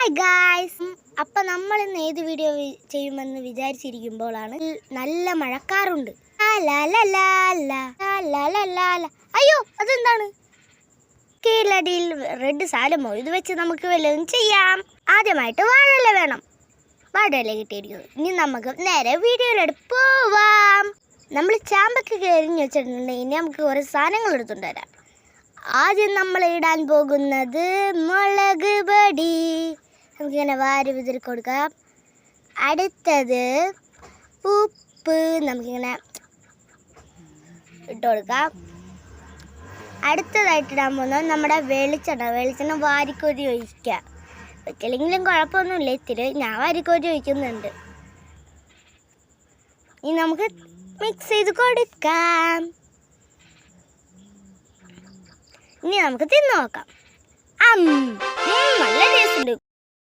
Hi guys, അപ്പം നമ്മൾ ഇന്ന് ഏത് വീഡിയോ ചെയ്യുമെന്ന് വിചാരിച്ചിരിക്കുമ്പോഴാണ് നല്ല മഴക്കാറുണ്ട്. അയ്യോ, അതെന്താണ്? കീഴടിയിൽ റെഡ് സാലമോ? ഇത് വെച്ച് നമുക്ക് വല്ലതും ചെയ്യാം. ആദ്യമായിട്ട് വാഴയില വേണം. വാഴയില കിട്ടിയിരിക്കുന്നു. ഇനി നമുക്ക് നേരെ വീഡിയോയിലെടുത്ത് പോവാം. നമ്മൾ ചാമ്പൊക്കെ എറിഞ്ഞ് വെച്ചിട്ടുണ്ട്. ഇനി നമുക്ക് കുറേ സാധനങ്ങൾ എടുത്തുകൊണ്ട് വരാം. ആദ്യം നമ്മൾ ഇടാൻ പോകുന്നത് മുളക് പൊടി. നമുക്കിങ്ങനെ വാരി വിതറി കൊടുക്കാം. അടുത്തത് ഉപ്പ് നമുക്കിങ്ങനെ ഇട്ട് കൊടുക്കാം. അടുത്തതായിട്ട് ഇടാൻ പോകുന്നത് നമ്മുടെ വെളിച്ചെണ്ണ വാരിക്കോരി ഒഴിക്കുക. ഒരിക്കലെങ്കിലും കുഴപ്പമൊന്നുമില്ല, ഇത്തിരി ഞാൻ വാരിക്കോരി ഒഴിക്കുന്നുണ്ട്. ഇനി നമുക്ക് മിക്സ് ചെയ്ത് കൊടുക്കാം. ഇനി നമുക്ക് തിന്നു നോക്കാം. നല്ല ടേസ്റ്റ് ഉണ്ട്.